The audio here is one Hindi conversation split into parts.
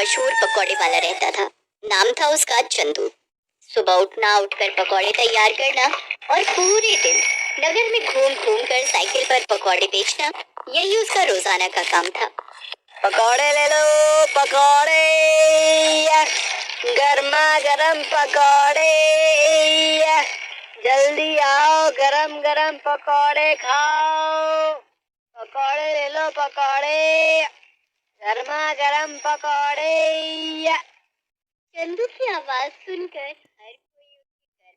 मशहूर पकौड़े वाला रहता था। नाम था उसका चंदू। सुबह उठना, उठकर पकौड़े तैयार करना और पूरे दिन नगर में घूम घूम कर साइकिल पर पकौड़े बेचना, यही उसका रोजाना का काम था। पकौड़े ले लो पकौड़े, गर्मा गरम पकौड़े, जल्दी आओ गरम गरम पकौड़े खाओ। पकौड़े ले लो पकौड़े, गर्मा गरम पकौड़े। चंदू की आवाज सुनकर हर कोई उसके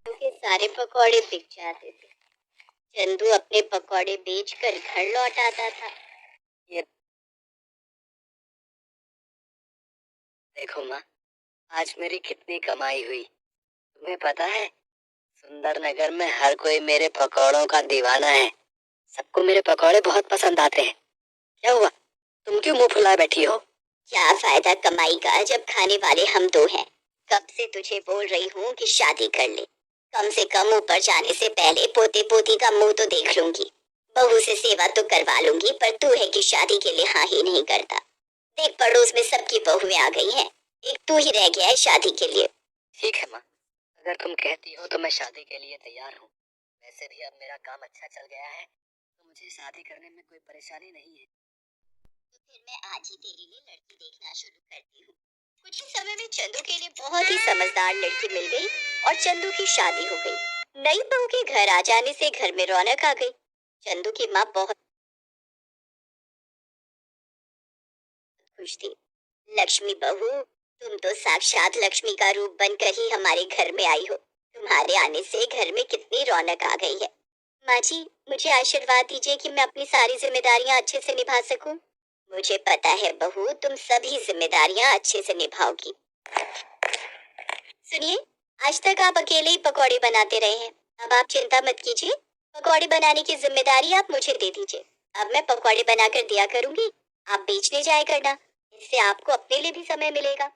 घर के सारे पकौड़े बिक जाते थे। चंदू अपने पकौड़े बेचकर घर लौट आता था। ये देखो माँ, आज मेरी कितनी कमाई हुई। तुम्हें पता है, सुंदर नगर में हर कोई मेरे पकौड़ों का दीवाना है। सबको मेरे पकौड़े बहुत पसंद आते हैं। क्या हुआ, तुम क्यों मुंह फुलाए बैठी हो? क्या फायदा कमाई का जब खाने वाले हम दो हैं। कब से तुझे बोल रही हूँ कि शादी कर ले। कम से कम ऊपर जाने से पहले पोते पोती का मुंह तो देख लूंगी। बहू से सेवा तो करवा लूंगी, पर तू है कि शादी के लिए हाँ ही नहीं करता। देख, पड़ोस में सबकी बहुएं आ गई हैं, एक तू ही रह गया है शादी के लिए। ठीक है माँ, अगर तुम कहती हो तो मैं शादी के लिए तैयार हूँ। वैसे भी अब मेरा काम अच्छा चल गया है, तो मुझे शादी करने में कोई परेशानी नहीं है। तो फिर मैं आज ही तेरे लिए लड़की देखना शुरू करती हूँ। कुछ ही समय में चंदू के लिए बहुत ही समझदार लड़की मिल गई और चंदू की शादी हो गई। नई बहू के घर आ जाने से घर में रौनक आ गई। चंदू की माँ बहुत खुश थी। लक्ष्मी बहू, तुम तो साक्षात लक्ष्मी का रूप बनकर ही हमारे घर में आई हो। तुम्हारे आने से घर में कितनी रौनक आ गई है। माँ जी, मुझे आशीर्वाद दीजिए कि मैं अपनी सारी जिम्मेदारियाँ अच्छे से निभा सकूं। मुझे पता है बहू, तुम सभी जिम्मेदारियाँ अच्छे से निभाओगी। सुनिए, आज तक आप अकेले ही पकौड़े बनाते रहे हैं। अब आप चिंता मत कीजिए, पकौड़े बनाने की जिम्मेदारी आप मुझे दे दीजिए। अब मैं पकौड़े बनाकर दिया करूंगी, आप बेचने जाया करना। इससे आपको अपने लिए भी समय मिलेगा।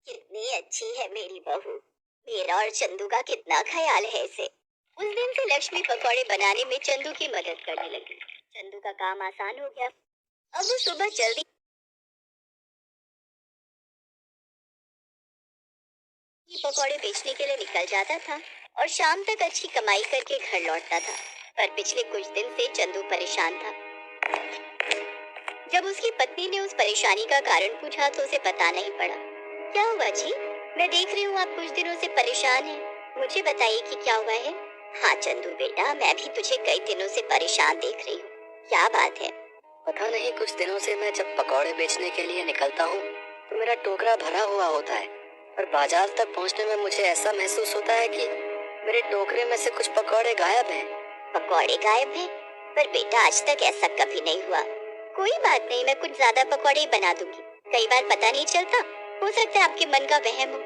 कितनी अच्छी है मेरी बहू। मेरा और चंदू का कितना ख्याल है इसे। उस दिन से लक्ष्मी पकौड़े बनाने में चंदू की मदद करने लगी। चंदू का काम आसान हो गया। अब वो सुबह जल्दी पकौड़े बेचने के लिए निकल जाता था और शाम तक अच्छी कमाई करके घर लौटता था। पर पिछले कुछ दिन से चंदू परेशान था। जब उसकी पत्नी ने उस परेशानी का कारण पूछा तो उसे पता नहीं पड़ा। क्या हुआ जी? मैं देख रही हूँ आप कुछ दिनों से परेशान हैं। मुझे बताइए कि क्या हुआ है। हाँ चंदू बेटा, मैं भी तुझे कई दिनों से परेशान देख रही हूँ। क्या बात है? पता नहीं, कुछ दिनों से मैं जब पकौड़े बेचने के लिए निकलता हूँ तो मेरा टोकरा भरा हुआ होता है, पर बाजार तक पहुँचने में मुझे ऐसा महसूस होता है कि मेरे टोकरे में से कुछ पकौड़े गायब हैं। पकौड़े गायब हैं? पर बेटा, आज तक ऐसा कभी नहीं हुआ। कोई बात नहीं, मैं कुछ ज्यादा पकौड़े बना दूंगी। कई बार पता नहीं चलता, हो सकता है आपके मन का वहम हो।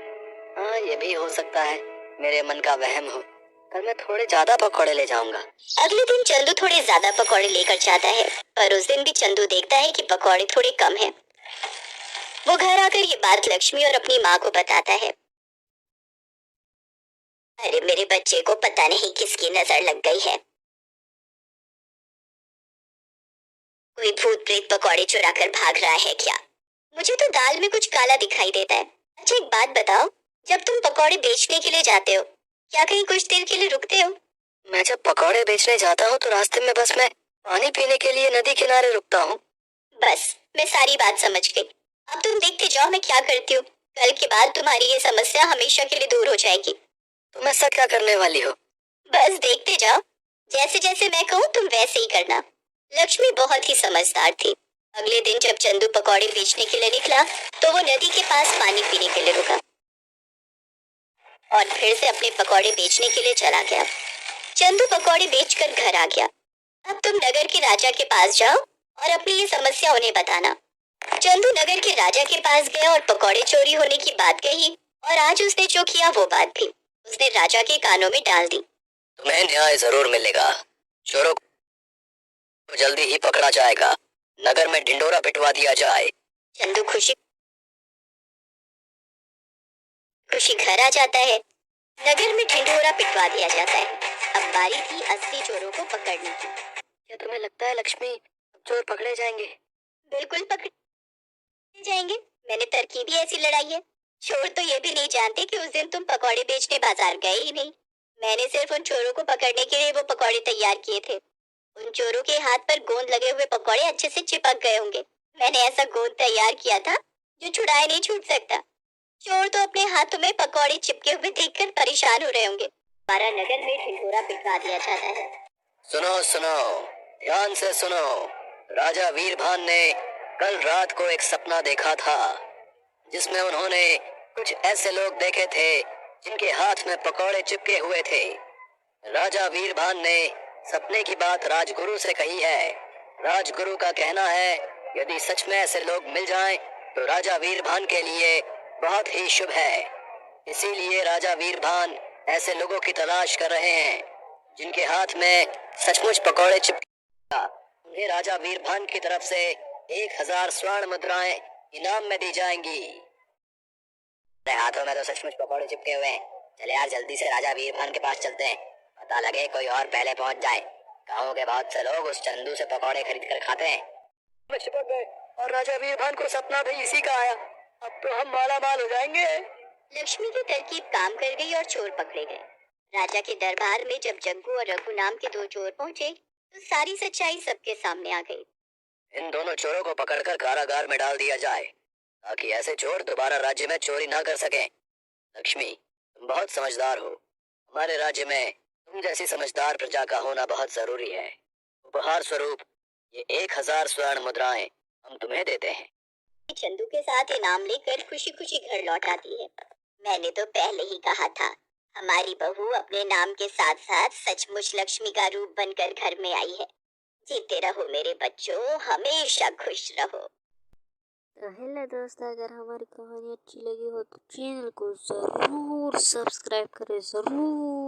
हाँ, ये भी हो सकता है मेरे मन का वहम हो। कल मैं थोड़े ज्यादा पकौड़े ले जाऊंगा। अगले दिन चंदू थोड़े ज्यादा पकौड़े लेकर जाता है, पर उस दिन भी चंदू देखता है कि पकौड़े थोड़े कम हैं। वो घर आकर ये बात लक्ष्मी और अपनी माँ को बताता है। अरे मेरे बच्चे को पता नहीं किसकी नजर लग गई है। कोई भूत प्रेत पकौड़े चुरा कर भाग रहा है क्या? मुझे तो दाल में कुछ काला दिखाई देता है। अच्छा एक बात बताओ, जब तुम पकौड़े बेचने के लिए जाते हो, क्या कहीं कुछ देर के लिए रुकते हो? मैं जब पकौड़े बेचने जाता हूँ तो रास्ते में बस मैं पानी पीने के लिए नदी किनारे रुकता हूँ। बस, मैं सारी बात समझ गई। अब तुम देखते जाओ मैं क्या करती हूँ। कल के बाद तुम्हारी ये समस्या हमेशा के लिए दूर हो जाएगी। तुम ऐसा क्या करने वाली हो? बस देखते जाओ, जैसे जैसे मैं कहूँ तुम वैसे ही करना। लक्ष्मी बहुत ही समझदार थी। अगले दिन जब चंदू पकौड़े बेचने के लिए निकला तो वो नदी के पास पानी पीने के लिए रुका और फिर से अपने पकौड़े बेचने के लिए चला गया। चंदू पकौड़े बेचकर घर आ गया। अब तुम नगर के राजा के पास जाओ और अपनी ये समस्या उन्हें बताना। चंदू नगर के राजा के पास गया और पकौड़े चोरी होने की बात कही और आज उसने जो किया वो बात भी उसने राजा के कानों में डाल दी। तुम्हें न्याय जरूर मिलेगा। चोरों को जल्दी ही पकड़ा जाएगा। नगर में ढिंडोरा पिटवा दिया जाए। चंदू खुशी खुशी घर आ जाता है। नगर में ढिंढोरा पिटवा दिया जाता है। अब बारी थी असली चोरों को पकड़ने की। क्या तुम्हें लगता है लक्ष्मी, अब चोर पकड़े जाएंगे? बिल्कुल पकड़ जाएंगे। मैंने तरकीब ही ऐसी लड़ाई है। चोर तो ये भी नहीं जानते कि उस दिन तुम पकौड़े बेचने बाजार गए ही नहीं। मैंने सिर्फ उन चोरों को पकड़ने के लिए वो पकौड़े तैयार किए थे। उन चोरों के हाथ पर गोंद लगे हुए पकौड़े अच्छे से चिपक गए होंगे। मैंने ऐसा गोंद तैयार किया था जो छुड़ाए नहीं छूट सकता। चोर तो अपने हाथों में पकौड़े चिपके हुए देखकर परेशान हो रहे होंगे। हमारा नगर में ढिंढोरा पिटवा दिया जाता है। सुनो सुनो, ध्यान से सुनो। राजा वीरभान ने कल रात को एक सपना देखा था, जिसमें उन्होंने कुछ ऐसे लोग देखे थे जिनके हाथ में पकौड़े चिपके हुए थे। राजा वीरभान ने सपने की बात राजगुरु से कही है। राजगुरु का कहना है, यदि सच में ऐसे लोग मिल जाएं, तो राजा वीरभान के लिए बहुत ही शुभ है। इसीलिए राजा वीरभान ऐसे लोगों की तलाश कर रहे हैं जिनके हाथ में सचमुच पकौड़े चिपके। उन्हें राजा वीरभान की तरफ से 1000 स्वर्ण मुद्राएं इनाम में दी जाएंगी। मेरे हाथों में तो सचमुच पकौड़े चिपके हुए हैं। चले यार, जल्दी से राजा वीरभान के पास चलते हैं। पता लगे कोई और पहले पहुंच जाए। गाँव के बहुत से लोग उस चंदू से पकौड़े खरीद कर खाते हैं। में चिपक गए और राजा वीरभान को सपना भी इसी का आया। अब तो हम माला माल हो जाएंगे। लक्ष्मी की तरकीब काम कर गई और चोर पकड़े गए। राजा के दरबार में जब जग्गू और रघु नाम के दो चोर पहुंचे तो सारी सच्चाई सबके सामने आ गई। इन दोनों चोरों को पकड़कर कारागार में डाल दिया जाए, ताकि ऐसे चोर दोबारा राज्य में चोरी ना कर सकें। लक्ष्मी, तुम बहुत समझदार हो। हमारे राज्य में तुम जैसी समझदार प्रजा का होना बहुत जरूरी है। उपहार स्वरूप ये 1000 स्वर्ण मुद्राएं हम तुम्हें देते हैं। चंदू के साथ इनाम लेकर खुशी खुशी घर लौट आती है। मैंने तो पहले ही कहा था, हमारी बहू अपने नाम के साथ साथ सचमुच लक्ष्मी का रूप बनकर घर में आई है। जीते रहो मेरे बच्चों, हमेशा खुश रहो। तो हेलो दोस्तों, अगर हमारी कहानी अच्छी लगी हो तो चैनल को ज़रूर सब्सक्राइब करें, ज़रूर।